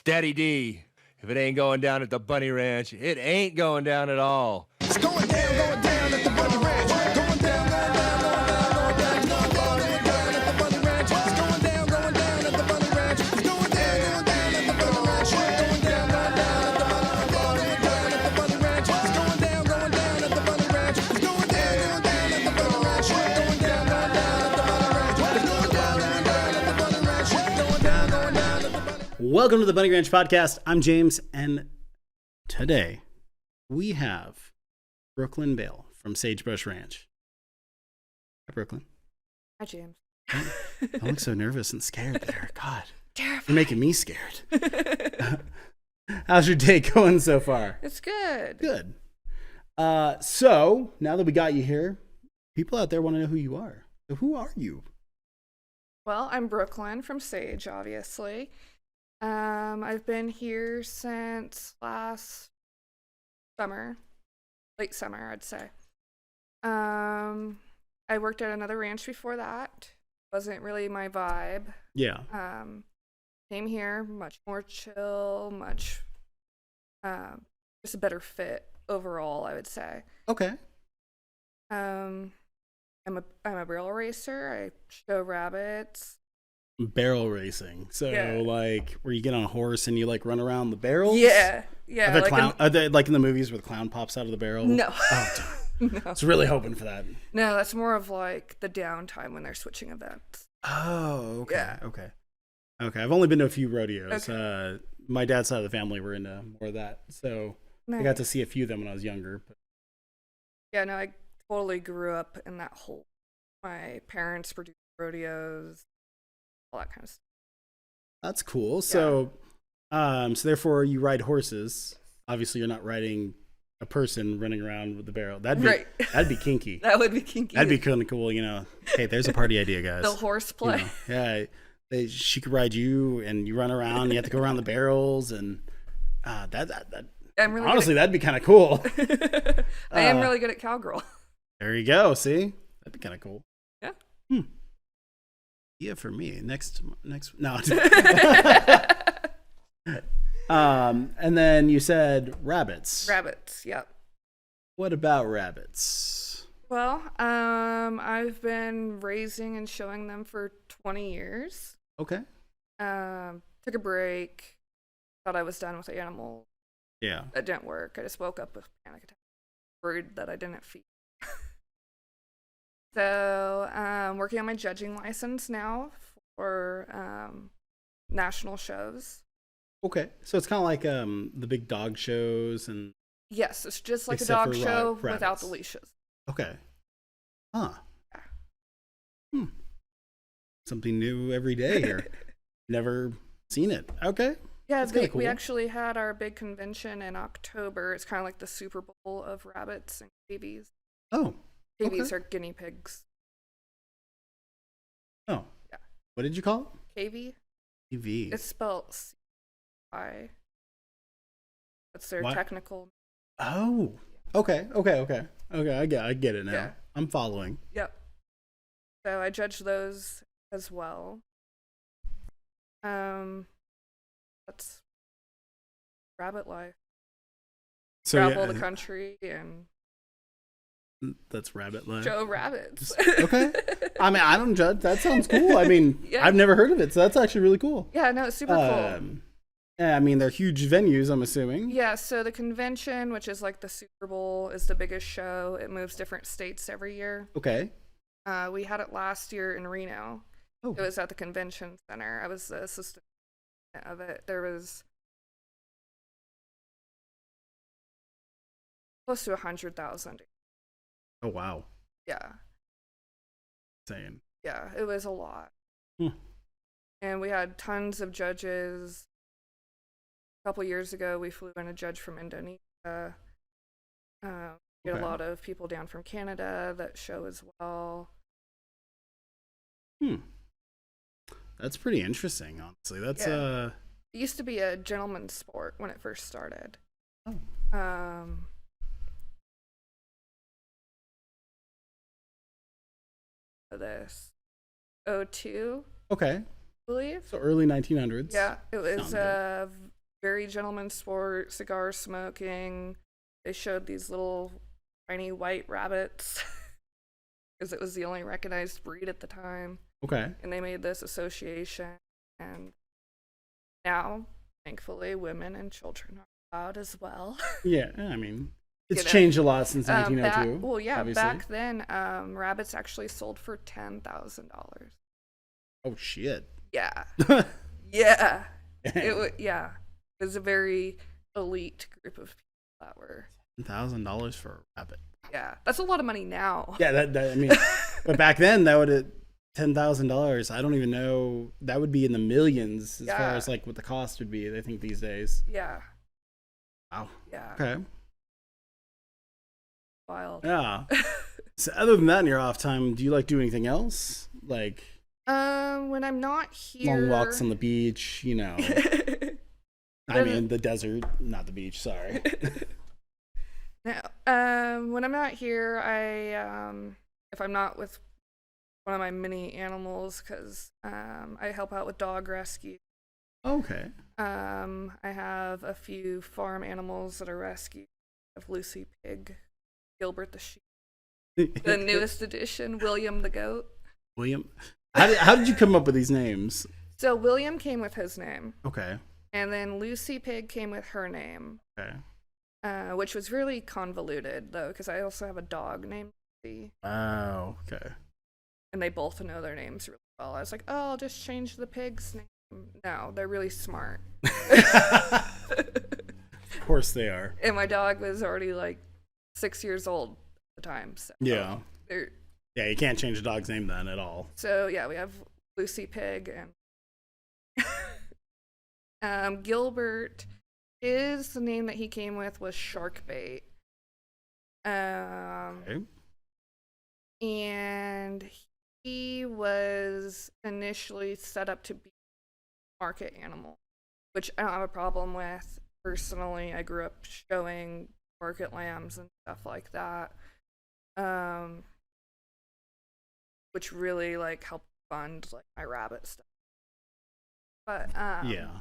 Steady D. If it ain't going down at the Bunny Ranch, it ain't going down at all. It's going down at the Bunny Ranch. Going down, going down, going down at the Bunny Ranch. It's going down at the Bunny Ranch. It's going down at the Bunny Ranch. Going down at the Bunny Ranch. It's going down at the Bunny Ranch. It's going down at the Bunny Ranch. Going down at the Bunny Ranch. It's going down at the Bunny Ranch. Going down at the Bunny Ranch. Welcome to the Bunny Ranch podcast. I'm James, and today we have Brooklyn Bale from Sagebrush Ranch. Hi, Brooklyn. Hi, James. I look so nervous and scared there. God, Terrified. you're making me scared. How's your day going so far? It's good. Good. So now that we got you here, people out there want to know who you are. So who are you? Well, I'm Brooklyn from Sage, obviously. I've been here since last summer, late summer, I'd say. I worked at another ranch before that. Wasn't really my vibe. Yeah. Came here, much more chill, much, just a better fit overall, I would say. Okay. I'm a barrel racer. I show rabbits. Barrel racing. So Yeah. like where you get on a horse and you like run around the barrels? Yeah. Are they like in the movies where the clown pops out of the barrel? No. Oh, No. I was really hoping for that. No, that's more of like the downtime when they're switching events. Oh, okay. Yeah. Okay. I've only been to a few rodeos. Okay. My dad's side of the family were into more of that. So I got to see a few of them when I was younger. But... Yeah, no, I totally grew up in that whole. My parents produced rodeos, all that kind of stuff. That's cool. So, so therefore you ride horses. Obviously you're not riding a person running around with the barrel. That'd be kinky. That would be kinky. That'd be kind of cool, you know. Hey, there's a party idea, guys. The horse play. You know, yeah, she could ride you, and you run around. You have to go around the barrels, and that. I'm really honestly, that'd be kind of cool. I am really good at cowgirl. There you go. See, that'd be kind of cool. Yeah. Yeah, for me. Next. No. And then you said rabbits. Rabbits. Yep. What about rabbits? Well, I've been raising and showing them for 20 years. Okay. Took a break. Thought I was done with animals. Yeah. That didn't work. I just woke up with panic attack. Worried that I didn't feed. So, working on my judging license now for national shows. Okay. So it's kind of like the big dog shows and. Yes, it's just like a Except dog for show rabbits. without the leashes. Okay. Huh. Yeah. Something new every day here. Never seen it. Okay. Yeah, That's kinda we cool. actually had our big convention in October. It's kind of like the Super Bowl of rabbits and babies. Oh. Babies Okay. are guinea pigs. Oh. Yeah. What did you call it? KV? TV. It's spelled C-I. That's their What? technical. Oh. Okay. I get it now. Yeah. I'm following. Yep. So I judge those as well. That's rabbit life. So Travel the country and that's rabbit life. show rabbits. Okay. I mean, I don't judge. That sounds cool. I mean, Yeah. I've never heard of it, so that's actually really cool. Yeah, no, it's super cool. Yeah, I mean, they're huge venues, I'm assuming. Yeah, so the convention, which is like the Super Bowl, is the biggest show. It moves different states every year. Okay. We had it last year in Reno. Oh. It was at the convention center. I was the assistant of it. There was close to 100,000. Oh, wow. Yeah, Insane. yeah, it was a lot. Hmm. And we had tons of judges. A couple years ago, we flew in a judge from Indonesia. We had Okay. a lot of people down from Canada that show as well. That's pretty interesting, honestly. That's Yeah. It used to be a gentleman's sport when it first started. Oh. This 02, Okay. I believe. So early 1900s. Yeah, it was Sounds very gentleman sport, cigar smoking. They showed these little tiny white rabbits because it was the only recognized breed at the time. Okay. And they made this association. And now, thankfully, women and children are allowed as well. Yeah, I mean, it's You know, changed a lot since 1902. well, yeah, obviously. back then, rabbits actually sold for $10,000. Oh, shit. Yeah. Yeah. Dang. Yeah. It was a very elite group of people that were. $1,000 for a rabbit. Yeah. That's a lot of money now. Yeah, that I mean, but back then that would have $10,000. I don't even know. That would be in the millions as far Yeah. as like what the cost would be. I think these days. Yeah. Wow. Yeah. Okay. Wild. Yeah. So other than that, in your off time, do you like do anything else? Like When I'm not here. long walks on the beach, you know. I mean, the desert, not the beach. Sorry. No. When I'm not here, if I'm not with one of my mini animals, because I help out with dog rescue. Okay. I have a few farm animals that are rescued. I have Lucy Pig, Gilbert the sheep, the newest addition, William the goat. William, how did you come up with these names? So William came with his name, Okay. and then Lucy Pig came with her name, Okay. which was really convoluted though, because I also have a dog named Lucy, Oh, okay. and they both know their names really well. I was like, oh, I'll just change the pig's name. No, they're really smart. Of course they are. And my dog was already like 6 years old at the time. So Yeah. they're- Yeah, you can't change a dog's name then at all. So yeah, we have Lucy Pig and Gilbert. His name that he came with was Sharkbait. Okay. And he was initially set up to be a market animal, which I don't have a problem with. Personally, I grew up showing market lambs and stuff like that, which really like helped fund like my rabbit stuff. But Yeah.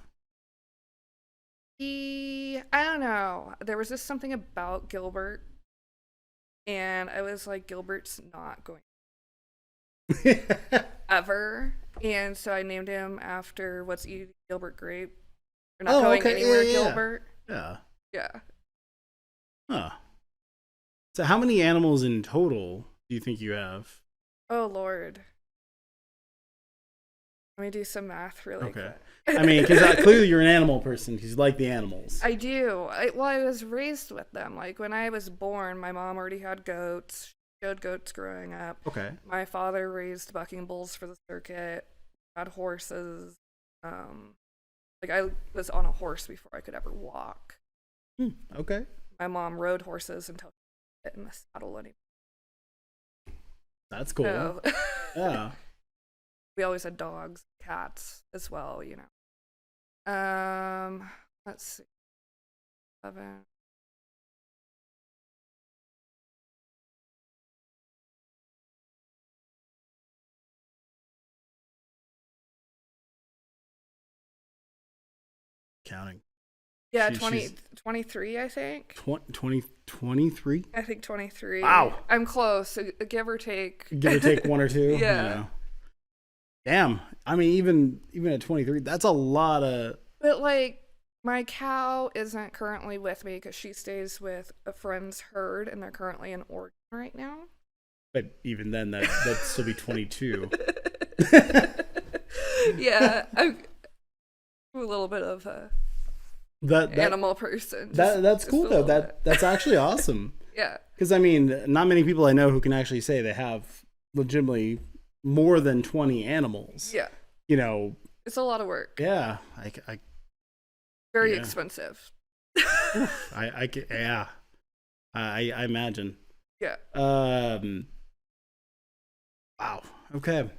I don't know. There was just something about Gilbert, and I was like, Gilbert's not going ever, and so I named him after what's eating Gilbert Grape. You're not going anywhere, Gilbert. Yeah. Yeah. Huh. So how many animals in total do you think you have? Oh Lord. Let me do some math really Okay. quick. I mean, because clearly you're an animal person because you like the animals. I do. I was raised with them. Like when I was born, my mom already had goats. She showed goats growing up. Okay. My father raised bucking bulls for the circuit. Had horses. Like I was on a horse before I could ever walk. Okay. My mom rode horses until she fit in the saddle anymore. That's cool. So, Yeah. we always had dogs, cats as well, you know. Let's see. 7. Counting. Yeah, She's 23, I think. 23? I think 23. Wow. I'm close, give or take. Give or take one or two? Yeah. Damn. I mean, even at 23, that's a lot of... But, like, my cow isn't currently with me because she stays with a friend's herd, and they're currently in Oregon right now. But even then, that'd still be 22. Yeah, I'm a little bit of a animal person. That's just cool, a though. little bit. That's actually awesome. Yeah. Because, I mean, not many people I know who can actually say they have legitimately more than 20 animals. Yeah. You know, It's a lot of work. yeah. Very yeah. expensive. I imagine. Yeah. Wow. Okay.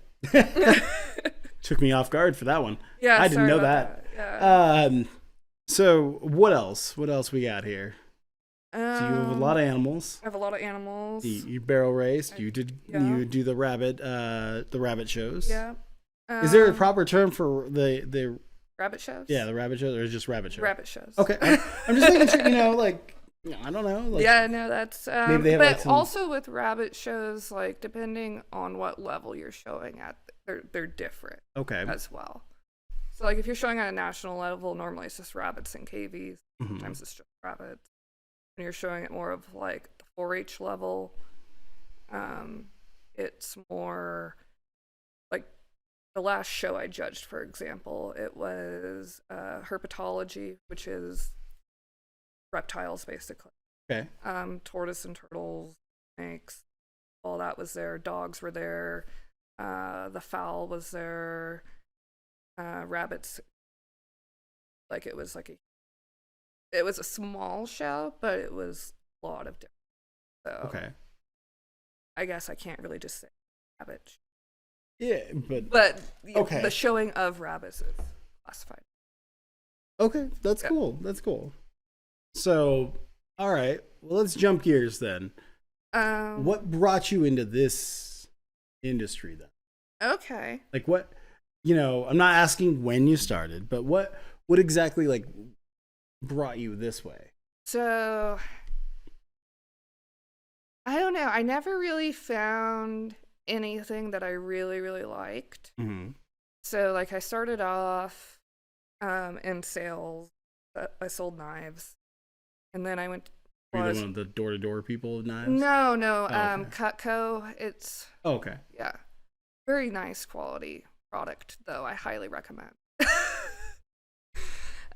Took me off guard for that one. Yeah. I didn't sorry know about that. Yeah. So what else? What else we got here? So you have a lot of animals. I have a lot of animals. You barrel raced. You Yeah. do the rabbit shows. Yeah. Is there a proper term for the rabbit shows. Yeah, the rabbit shows, or just rabbit shows? Rabbit shows. Okay. I'm just making sure, like, I don't know. Like, Yeah, no, that's maybe they have, but like, some... also with rabbit shows, like depending on what level you're showing at, they're different Okay. as well. So like if you're showing at a national level, normally it's just rabbits and KVs. Mhm. Sometimes it's just rabbits. When you're showing it more of like the 4-H level, it's more like the last show I judged, for example, it was herpetology, which is reptiles basically. Okay. Tortoise and turtles, snakes, all that was there. Dogs were there. The fowl was there. Rabbits. Like it was a small show, but it was a lot of different. So Okay. I guess I can't really just say rabbit. Yeah, but The showing of rabbits is classified. okay, that's cool. That's cool. So, all right, well, let's jump gears then. What brought you into this industry then? Okay. Like what, I'm not asking when you started, but what exactly like brought you this way? So I don't know. I never really found anything that I really, really liked. Mm-hmm. So like I started off in sales. I sold knives. And then I went. Were you one of the door-to-door people with knives? No. Oh, okay. Cutco. It's okay. Yeah, very nice quality product though. I highly recommend.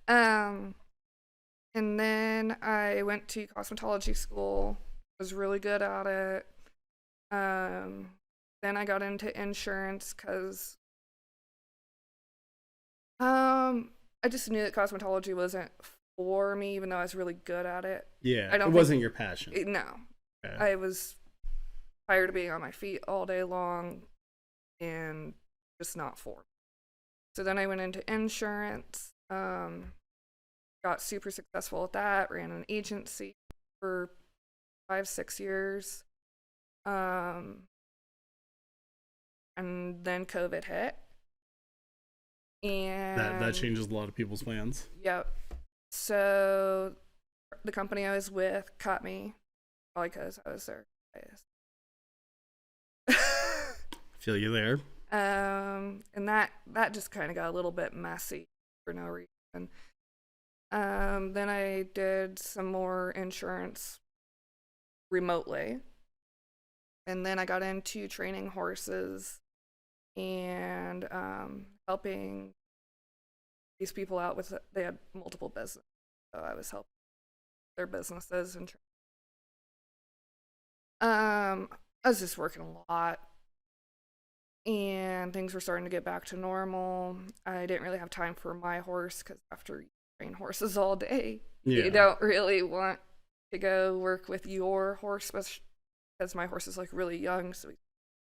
And then I went to cosmetology school. Was really good at it. Then I got into insurance because I just knew that cosmetology wasn't for me, even though I was really good at it. Yeah, it wasn't your passion. No. Okay. I was tired of being on my feet all day long and just not for me. So then I went into insurance, got super successful at that, ran an agency for 5-6 years. And then COVID hit. And that changes a lot of people's plans. Yep. So the company I was with cut me, probably because I was their highest. Feel you there. And that just kind of got a little bit messy for no reason. Then I did some more insurance remotely. And then I got into training horses and helping these people out with they had multiple businesses, so I was helping their businesses and I was just working a lot and things were starting to get back to normal. I didn't really have time for my horse because after you train horses all day, you don't really want to go work with your horse, because my horse is like really young, so he's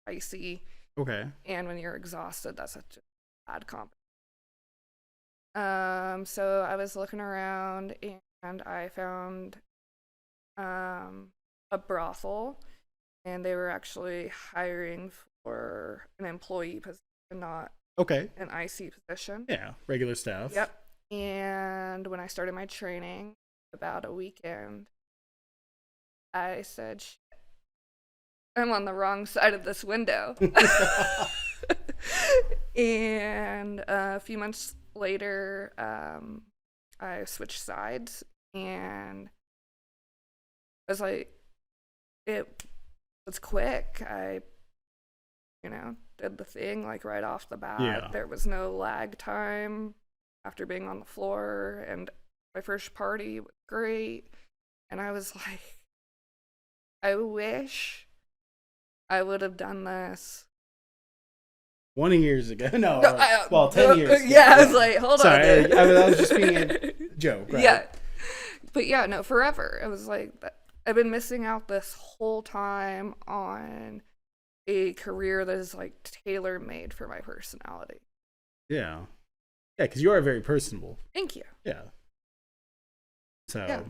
icy. Okay. And when you're exhausted, that's such a bad comp. So I was looking around and I found a brothel, and they were actually hiring for an employee position, not an IC position. Yeah, regular staff. Yep. And when I started my training, about a weekend, I said, shit, I'm on the wrong side of this window. And a few months later, I switched sides, and I was like, it was quick. I, did the thing like right off the bat. Yeah. There was no lag time after being on the floor, and my first party was great. And I was like, I wish I would have done this 20 years ago. No, 10 years ago. Yeah, I was like, hold on. Sorry, I was just being a joke, right? Yeah. But yeah, no, forever. It was like, I've been missing out this whole time on a career that is like tailor-made for my personality. Yeah. Yeah, because you are very personable. Thank you. Yeah. So,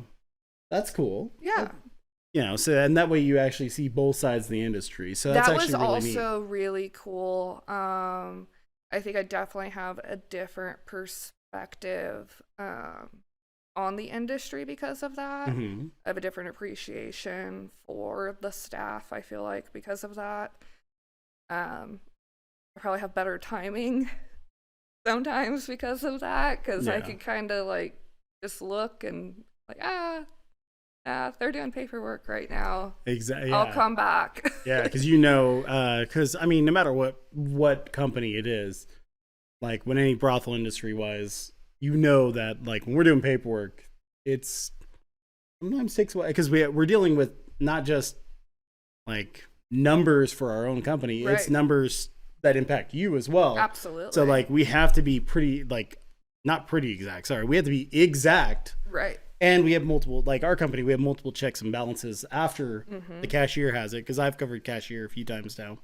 that's cool. Yeah. So and that way you actually see both sides of the industry. So that's actually really neat. That was also really cool. I think I definitely have a different perspective perspective on the industry because of that. Mm-hmm. I have a different appreciation for the staff, I feel like, because of that. I probably have better timing sometimes because of that, because I could kind of like just look and like, they're doing paperwork right now. Exactly. I'll come back. Yeah, because because I mean, no matter what company it is, like when any brothel industry wise, that like when we're doing paperwork, it's sometimes takes a while because we're dealing with not just like numbers for our own company, it's numbers that impact you as well. Absolutely. So like we have to be pretty not pretty exact. Sorry, we have to be exact. Right. And we have multiple, like our company, we have multiple checks and balances after the cashier has it, because I've covered cashier a few times now.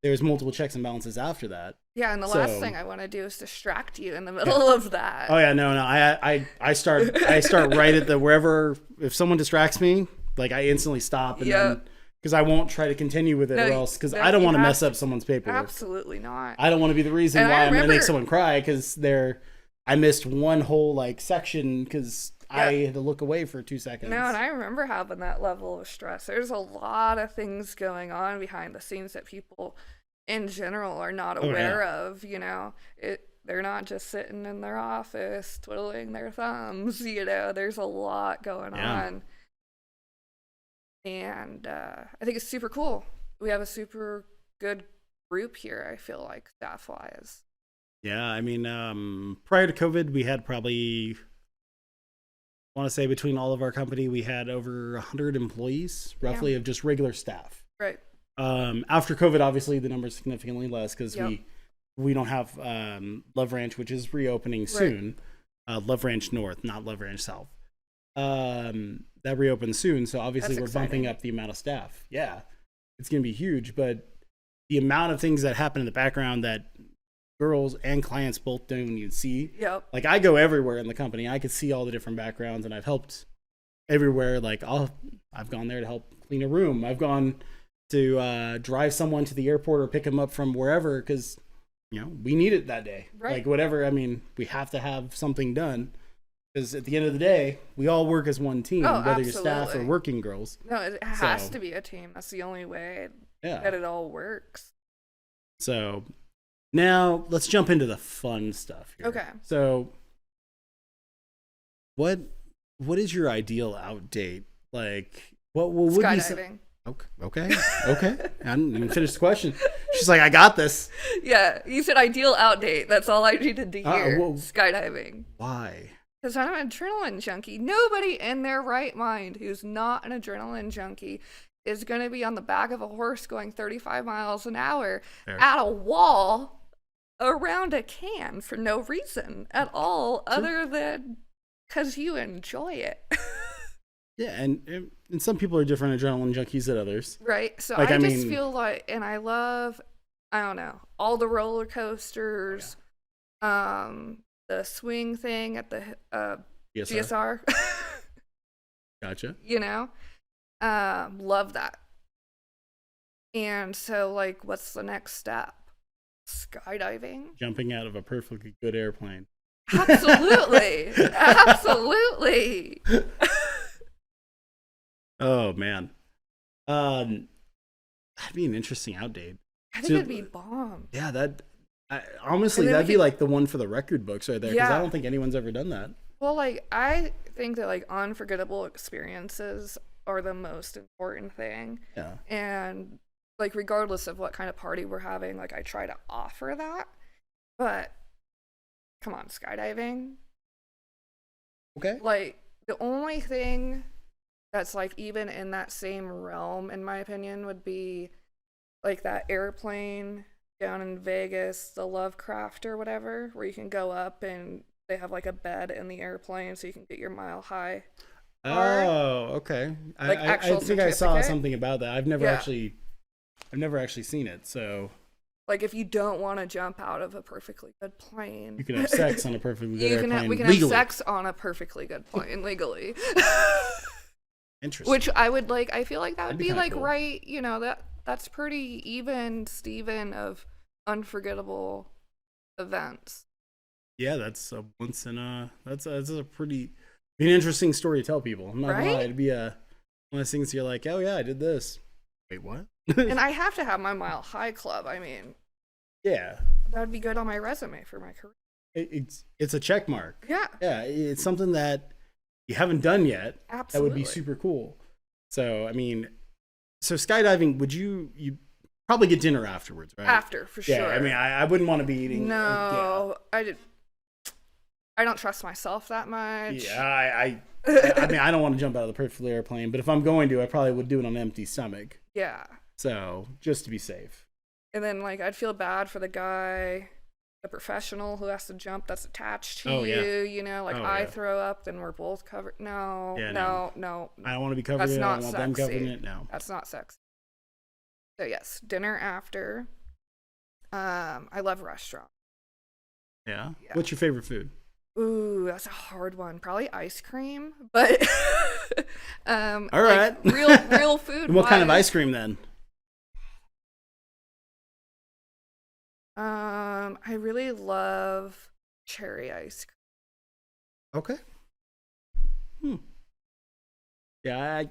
There's multiple checks and balances after that. Yeah, and the last thing I want to do is distract you in the middle of that. Oh yeah, no. I start right at the wherever. If someone distracts me, like I instantly stop, and then because I won't try to continue with it, or else because I don't want to mess up someone's paperwork. Absolutely not. I don't want to be the reason why I'm gonna make someone cry because I missed one whole like section because I had to look away for 2 seconds. No, and I remember having that level of stress. There's a lot of things going on behind the scenes that people in general are not aware of. They're not just sitting in their office twiddling their thumbs. There's a lot going on. And I think it's super cool. We have a super good group here, I feel like, staff-wise. Yeah, I mean, prior to COVID, we had probably, I want to say between all of our company, we had over 100 employees, roughly, of just regular staff. Right. After COVID, obviously, the number is significantly less because we don't have Love Ranch, which is reopening soon. Love Ranch North, not Love Ranch South. That reopens soon, so obviously we're bumping up the amount of staff. Yeah, it's going to be huge, but the amount of things that happen in the background that girls and clients both don't even see. Yep. Like I go everywhere in the company. I could see all the different backgrounds, and I've helped everywhere. Like I've gone there to help clean a room. I've gone to drive someone to the airport or pick them up from wherever because we need it that day. Right. Like whatever. I mean, we have to have something done because at the end of the day, we all work as one team, whether you're staff or working girls. No, it has to be a team. That's the only way that it all works. So now let's jump into the fun stuff here. Okay. So what is your ideal out date? Like what would skydiving. You Okay. I didn't even finish the question. She's like, I got this. Yeah, you said ideal out date. That's all I needed to hear. Skydiving. Why? Because I'm an adrenaline junkie. Nobody in their right mind who's not an adrenaline junkie is going to be on the back of a horse going 35 miles an hour at a wall around a can for no reason at all other than because you enjoy it. Yeah, and some people are different adrenaline junkies than others. Right. So I just feel like, and I love, I don't know, all the roller coasters, the swing thing at the GSR. Gotcha. Love that. And so, like, what's the next step? Skydiving? Jumping out of a perfectly good airplane. Absolutely. Absolutely. Oh man, that'd be an interesting outdate. I think it'd be bomb. Yeah, honestly, that'd be like the one for the record books right there, because I don't think anyone's ever done that. Well, like I think that like unforgettable experiences are the most important thing. Yeah. And like regardless of what kind of party we're having, like I try to offer that. But come on, skydiving. Okay. Like the only thing that's like even in that same realm, in my opinion, would be like that airplane down in Vegas, the Lovecraft or whatever, where you can go up and they have like a bed in the airplane so you can get your mile high. Oh, okay. Like I think I saw something about that. I've never actually seen it. So like if you don't want to jump out of a perfectly good plane, you can have sex on a perfectly good airplane. We can have sex on a perfectly good plane legally. Interesting. Which I would like. I feel like that would be like cool. right. That's pretty even, Steven, of unforgettable events. Yeah, that's a once in a that's a pretty be an interesting story to tell people. I'm not gonna lie, Right? it'd be one of those things you're like, oh yeah, I did this. Wait, what? And I have to have my Mile High Club. I mean, Yeah, that would be good on my resume for my career. it's a check mark. Yeah, Yeah, it's something that you haven't done yet. absolutely. That would be super cool. So I mean, so skydiving, would you probably get dinner afterwards, right? After, for Yeah, sure. I mean, I wouldn't want to be eating. No, I don't trust myself that much. Yeah, I mean, I don't want to jump out of the perfectly airplane, but if I'm going to, I probably would do it on an empty stomach. Yeah. So just to be safe. And then, like, I'd feel bad for the guy, the professional who has to jump that's attached to Oh, you. yeah. You know, like, Oh, I yeah. throw up, then we're both covered. No, Yeah, no. I don't want to be covered That's in it. I not don't want them covered in sexy. it. No. That's not sexy. So, yes, dinner after. I love restaurants. Yeah? Yeah. What's your favorite food? Ooh, that's a hard one. Probably ice cream, but All right. like, real food. And what kind of wise, ice cream then? I really love cherry ice cream. Okay. Yeah,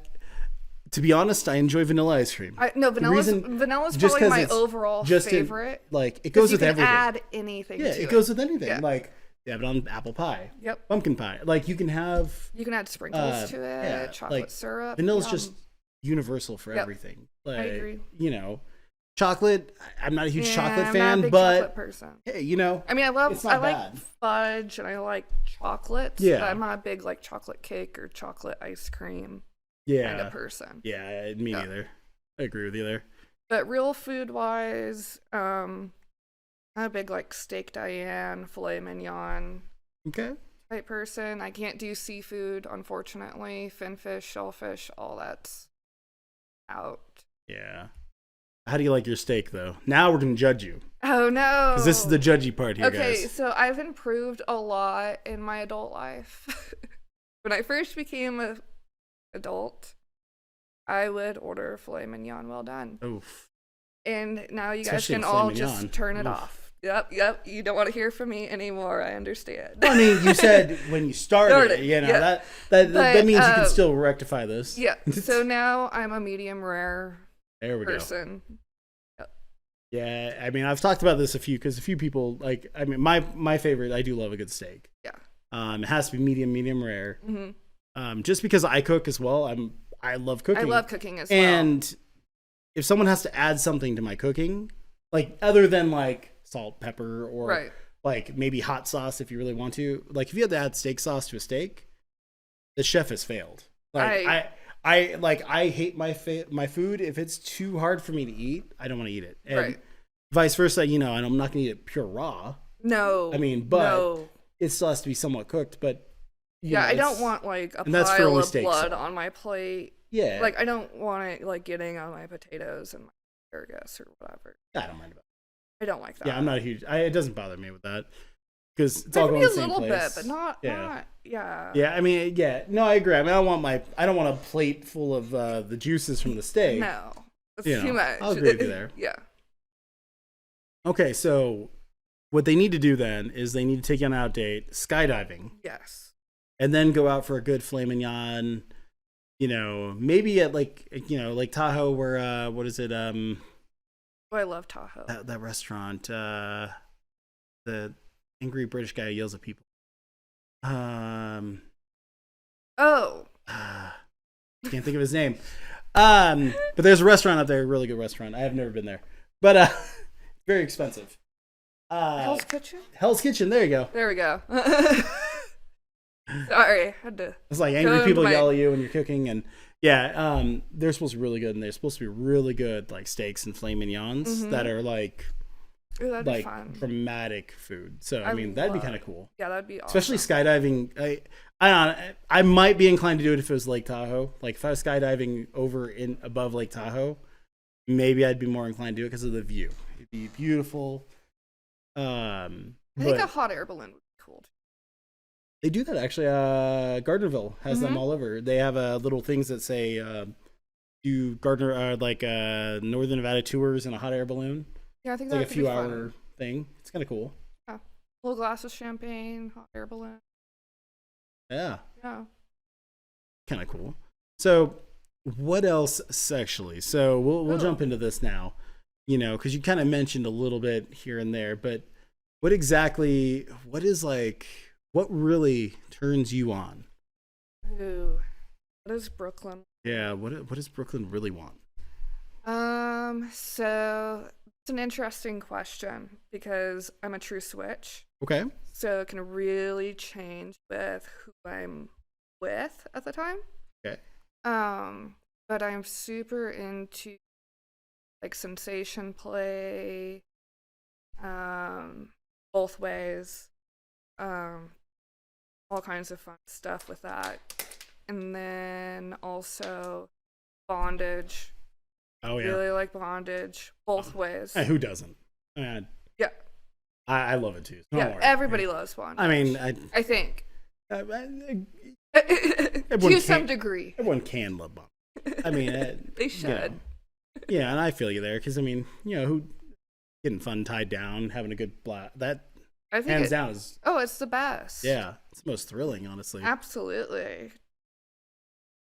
to be honest, I enjoy vanilla ice cream. No, reason- vanilla's just probably 'cause my it's overall just in- favorite. Like, it 'cause goes you with can everything. add anything Yeah, to it goes with anything. Yeah. Like, you have it on apple pie, Yep. pumpkin pie. Like, you can have You can add sprinkles to it, yeah, chocolate like, syrup. vanilla's yum. just universal for Yep. everything. Like, agree. You know, chocolate. I'm not a huge Yeah, chocolate I'm fan, not a big but chocolate person. hey, you know, I mean, it's not I like bad. fudge and I like chocolates. Yeah. But I'm not a big like chocolate cake or chocolate ice cream yeah, kind of person. yeah, me Yeah. neither. I agree with you there. But real food wise, I'm a big like steak Diane, filet mignon Okay. type person. I can't do seafood, unfortunately. Finfish, shellfish, all that's out. Yeah. How do you like your steak, though? Now we're gonna judge you Oh no. because this is the judgy part here, Okay, guys. so I've improved a lot in my adult life. When I first became an adult, I would order filet mignon well done. Oof. And now you guys Especially can the filet all mignon. just turn it Oof. off. Yep. You don't want to hear from me anymore. I understand. Well, I mean, you said when you started, you know, yeah. that But, means you can still rectify this. Yeah. So now I'm a medium rare There we go. person. Yeah, I mean, I've talked about this a few people like. I mean, my favorite. I do love a good steak. Yeah. It has to be medium rare. Hmm. Just because I cook as well. I love cooking. I love cooking as well. And if someone has to add something to my cooking, like other than like salt, pepper, or Right. like maybe hot sauce, if you really want to, like if you had to add steak sauce to a steak, the chef has failed. Like I hate my food. If it's too hard for me to eat, I don't want to eat it. And Right. vice versa, you know, and I'm not going to eat it pure raw. No. I mean, but no. it still has to be somewhat cooked. But you Yeah, know, I don't it's- want like a and that's for pile only of steaks, blood so. on my plate. Yeah, Like I don't want it like getting on my potatoes and my asparagus or whatever. I don't mind about I don't like that. it. Yeah, I'm not a huge. It doesn't bother me with that because it's Maybe all going to a the same little place. bit, but not. Yeah. Yeah. Yeah, I mean, yeah, no, I agree. I mean, I don't want a plate full of the juices from the steak. No, it's You too know, much. I'll agree with you there. Yeah. Okay, so what they need to do then is they need to take you on an out date, skydiving, Yes. and then go out for a good filet mignon. You know, maybe at like Lake Tahoe, where what is it? Oh, I love Tahoe. That restaurant, the angry British guy who yells at people. Oh. Can't think of his name. But there's a restaurant up there, a really good restaurant. I have never been there, but very expensive. Hell's Kitchen. Hell's Kitchen. There you go. There we go. Sorry, had to. It's like Go angry into people my- yell at you when you're cooking, and yeah, they're supposed to be really good, and they're supposed to be really good like steaks and filet mignons that are like Ooh, that'd be fun. dramatic food. So I I mean, that'd be love- kind of cool. Yeah, that'd be awesome. Especially skydiving. I might be inclined to do it if it was Lake Tahoe. Like if I was skydiving over in above Lake Tahoe, maybe I'd be more inclined to do it because of the view. It'd be beautiful. I think But a hot air balloon would be cool. Too. they do that actually. Gardnerville has them all over. They have little things that say do Gardner Northern Nevada tours in a hot air balloon. Yeah, I think It's like a that few could be hour thing. It's kind of cool. Yeah. Little glass of champagne, hot air balloon. Yeah. Yeah. Kind of cool. So, what else sexually? So we'll jump into this now, because you kind of mentioned a little bit here and there, but what really turns you on? Ooh, what is Brooklyn? Yeah, what does Brooklyn really want? So it's an interesting question because I'm a true switch. Okay. So it can really change with who I'm with at the time. Okay. But I'm super into like sensation play, both ways, all kinds of fun stuff with that. And then also bondage. Oh yeah. Really like bondage, both ways. Hey, who doesn't? Yeah. I love it too. So Yeah, don't worry. everybody loves bondage. I mean, I think. Everyone To some degree. Everyone can love bondage. I mean, They should. Yeah, and I feel you there because I mean, who getting fun tied down, having a good blast. That I think hands down is. Oh, it's the best. Yeah, it's the most thrilling, honestly. Absolutely.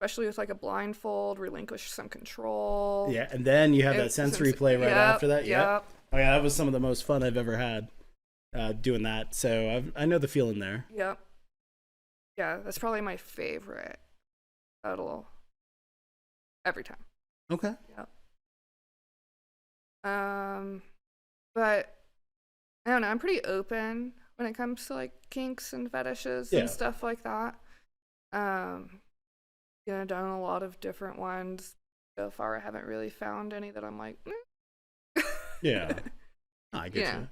Especially with like a blindfold, relinquish some control. Yeah, and then you have that sensory play right after that. Yep. Oh yeah, that was some of the most fun I've ever had doing that. So I know the feeling there. Yep. Yeah, that's probably my favorite battle every time. Okay. Yep. But I don't know, I'm pretty open when it comes to like kinks and fetishes and stuff like that. Done a lot of different ones. So far I haven't really found any that I'm like, Yeah. I get you.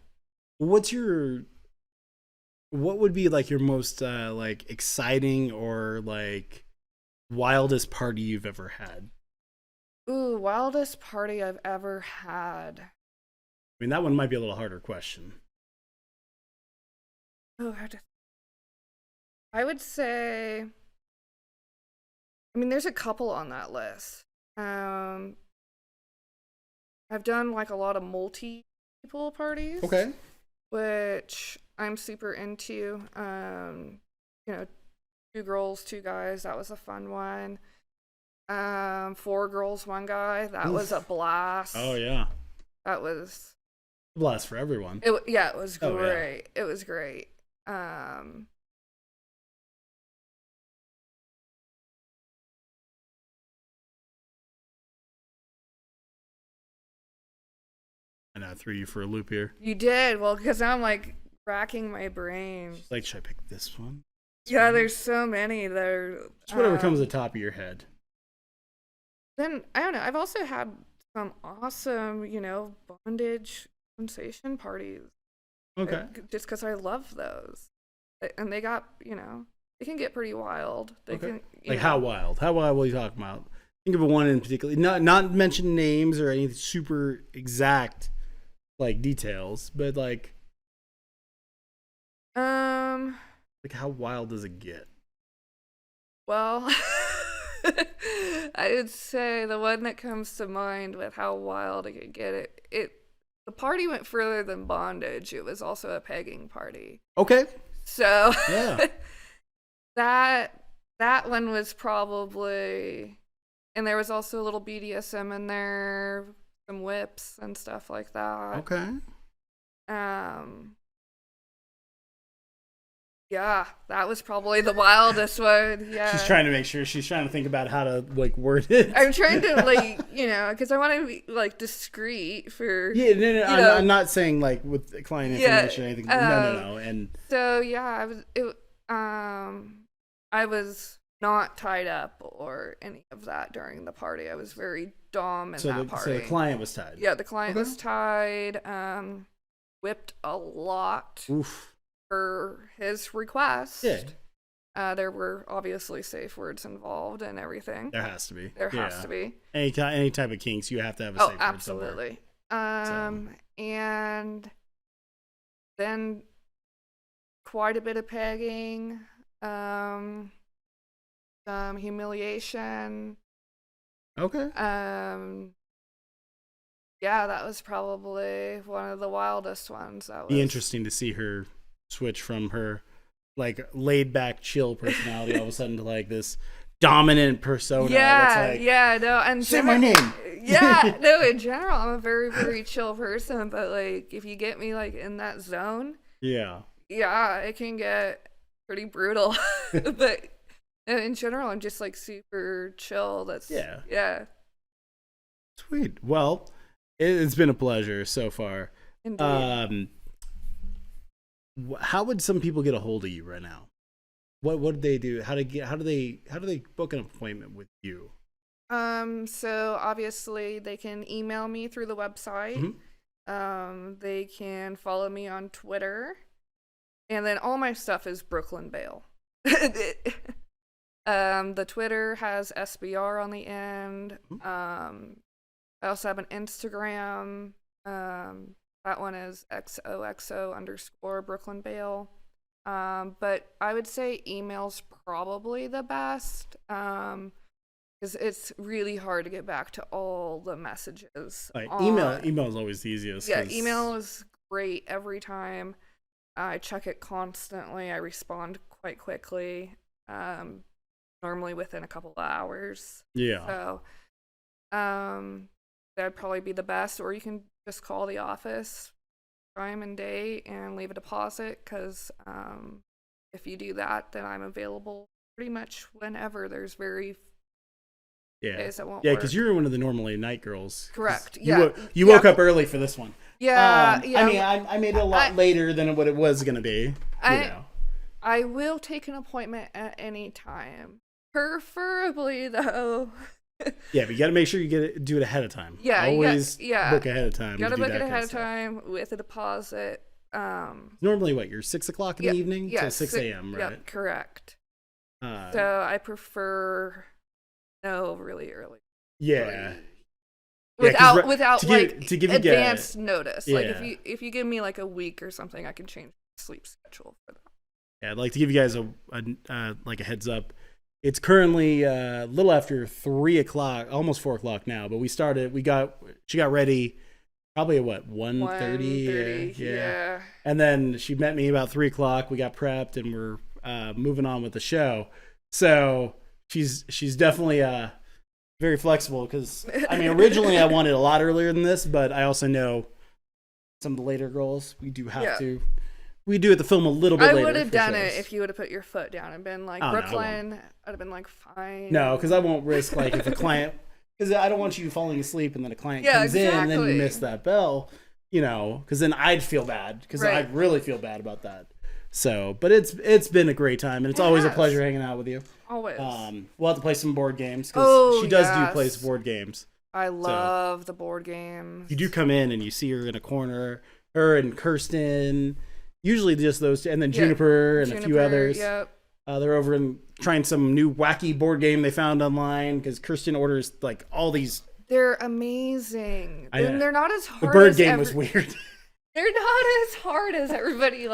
What would be like your most like exciting or like wildest party you've ever had? Ooh, wildest party I've ever had. I mean, that one might be a little harder question. Oh, I would say, I mean, there's a couple on that list. I've done like a lot of multi-people parties. Okay. Which I'm super into. 2 girls, 2 guys, that was a fun one. 4 girls, 1 guy, that was a blast. Oh yeah. That was a blast for everyone. It was great. Oh, yeah. It was great. And I threw you for a loop here. You did, well, because I'm like racking my brain. She's like, should I pick this one? There's so many there. Just whatever comes to the top of your head. Then I don't know. I've also had some awesome, bondage sensation parties. Okay. Just because I love those, and they got, they can get pretty wild. They can. Like how wild? How wild were you talking about? Think of a one in particular. Not mention names or any super exact like details, but like how wild does it get? Well, I would say the one that comes to mind with how wild it could get, the party went further than bondage. It was also a pegging party. Okay. So yeah, that one was probably, and there was also a little BDSM in there, some whips and stuff like that. Okay. Yeah, that was probably the wildest one. Yeah. She's trying to make sure. She's trying to think about how to like word it. I'm trying to because I want to be like discreet for. Yeah, no. I'm not saying like with client information or anything. No. And so yeah, I was not tied up or any of that during the party. I was very dom in that party. So the client was tied. Yeah, the client was tied. Whipped a lot. Oof. For his request. Yeah. There were obviously safe words involved and everything. There has to be. There has to be. Any type of kinks, you have to have a safe word absolutely. And then quite a bit of pegging, some humiliation. Okay. Yeah, that was probably one of the wildest ones. That was be interesting to see her switch from her like laid back, chill personality all of a sudden to like this dominant persona. Yeah, that's like, yeah, no, and say my name. Yeah, no, in general, I'm a very, very chill person, but like if you get me like in that zone, Yeah. yeah, it can get pretty brutal. But in general, I'm just like super chill. Yeah. Sweet. Well, it's been a pleasure so far. Indeed. How would some people get a hold of you right now? What do they do? How do they book an appointment with you? So obviously they can email me through the website. They can follow me on Twitter, and then all my stuff is Brooklyn Bale. The Twitter has SBR on the end. I also have an Instagram. That one is XOXO_ Brooklyn Bale. But I would say email's probably the best. Because it's really hard to get back to all the messages. Email is always the easiest. Yeah, email is great every time. I check it constantly. I respond quite quickly. Normally within a couple of hours. Yeah. So, that'd probably be the best. Or you can just call the office, time and day, and leave a deposit. Because if you do that, then I'm available pretty much whenever. There's very days that won't work. Because you're one of the normally night girls. Correct. You woke up early for this one. Yeah. I mean, I made it a lot later than what it was going to be. I will take an appointment at any time. Preferably, though. Yeah, but you got to make sure you do it ahead of time. Yeah, always book ahead of time. You got to book it ahead of time with a deposit. Normally, you're 6 o'clock in the evening till 6 a.m., right? Yep, correct. So I prefer really early. Yeah. Without to give you advanced notice. Yeah. Like if you give me like a week or something, I can change the sleep schedule for that. Yeah, I'd like to give you guys a heads up. It's currently a little after 3 o'clock, almost 4 o'clock now. But she got ready probably at 1:30? Yeah. And then she met me about 3 o'clock. We got prepped and we're moving on with the show. So she's definitely very flexible because I mean originally I wanted a lot earlier than this, but I also know some of the later girls we do have to. We do have to film a little bit later. I would have done it if you would have put your foot down and been like, Brooklyn. No, I'd have been like, fine. No, because I won't risk if a client, because I don't want you falling asleep and then a client comes in and then you miss that bell, because then I'd feel bad because I'd really feel bad about that. So, but it's been a great time and it's always a pleasure hanging out with you. Always. We'll have to play some board games because she does do play board games. I love the board games. You do come in and you see her in a corner, her and Kirsten. Usually just those two, and then Juniper and a few others. Yep. They're over and trying some new wacky board game they found online because Kirsten orders all these. They're amazing. And they're not as hard. The bird game was weird. They're not as hard as everybody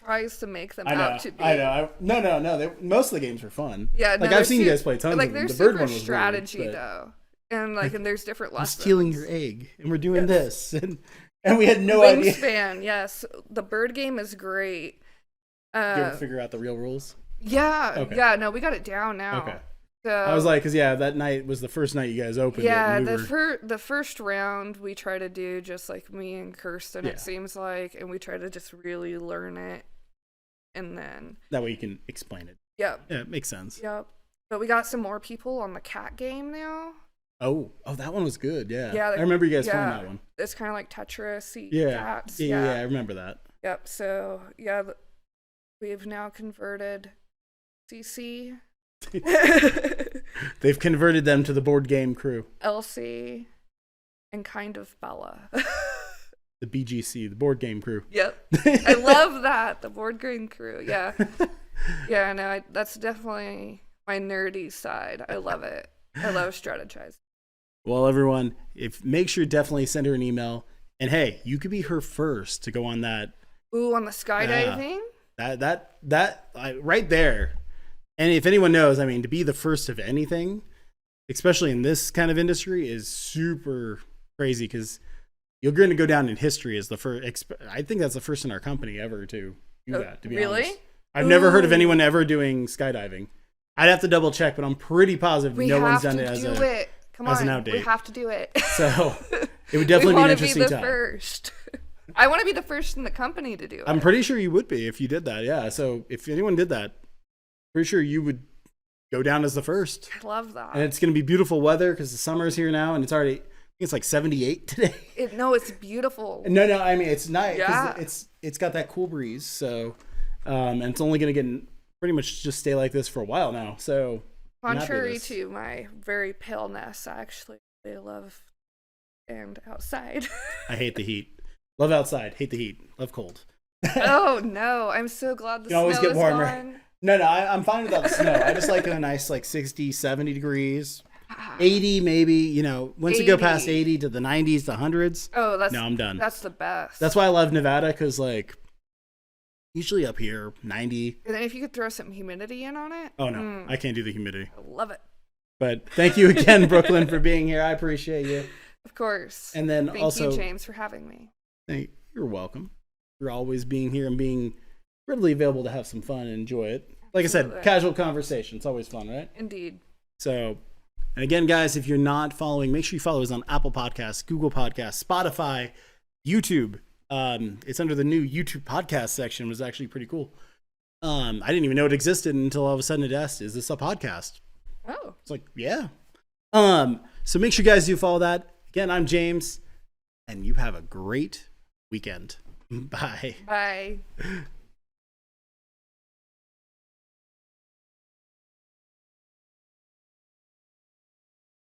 tries to make them out to be. I know. No. Most of the games were fun. Yeah, I've seen you guys play tons of them. The bird one was strategy weird, though, and and there's different lessons. I'm stealing your egg, and we're doing this and we had no idea. Wingspan, yes. The bird game is great. Did you ever figure out the real rules? Yeah. Okay. Yeah, no, we got it down now. Okay. So, I was like, because that night was the first night you guys opened it. Yeah, the first round we try to do just like me and Kirsten, it seems like, and we try to just really learn it, and then... That way you can explain it. Yep. Yeah, it makes sense. Yep. But we got some more people on the cat game now. Oh, that one was good. Yeah. Yeah. I remember you guys playing that one. It's kind of like Tetris. Cats. Yeah, I remember that. Yep. So, we've now converted CC. They've converted them to the board game crew. Elsie and kind of Bella. The BGC, the board game crew. Yep. I love that. The board game crew. Yeah. Yeah, no, that's definitely my nerdy side. I love it. I love strategizing. Well, everyone, make sure definitely send her an email. And hey, you could be her first to go on that. Ooh, on the skydiving? That right there. And if anyone knows, I mean, to be the first of anything, especially in this kind of industry, is super crazy because you're going to go down in history as the first. I think that's the first in our company ever to do that. To be really? honest, I've never heard of anyone ever doing skydiving. I'd have to double check, but I'm pretty positive no one's done it as an outdate. We have to do it. So it would definitely be an interesting be the time. First. I want to be the first in the company to do it. I'm pretty sure you would be if you did that. Yeah. So if anyone did that, pretty sure you would go down as the first. I love that. And it's going to be beautiful weather because the summer's here now, and it's already. I think it's like 78 today. No, it's beautiful. No. I mean, it's nice. Yeah. It's got that cool breeze. So, and it's only going to get pretty much just stay like this for a while now. So, contrary to my very paleness, I actually really love and outside. I hate the heat. Love outside. Hate the heat. Love cold. Oh no! I'm so glad the You always snow get is warmer. gone. No, I'm fine without the snow. I just like a nice like 60, 70 degrees. 80 maybe, you know, once you go past 80 to the 90s, the hundreds. Oh, no, I'm done. That's the best. That's why I love Nevada, because like usually up here 90. And then if you could throw some humidity in on it. Oh no, I can't do the humidity. I love it. But thank you again, Brooklyn, for being here. I appreciate you. Of course. And then thank also you, James, for having me. You're welcome. You're always being here and being readily available to have some fun and enjoy it. Like I said, casual conversation. It's always fun, right? Indeed. So, and again, guys, if you're not following, make sure you follow us on Apple Podcasts, Google Podcasts, Spotify, YouTube. It's under the new YouTube podcast section. It was actually pretty cool. I didn't even know it existed until all of a sudden it asked, "Is this a podcast?" Oh. It's like, yeah. So make sure you guys do follow that. Again, I'm James, and you have a great weekend. Bye. Bye.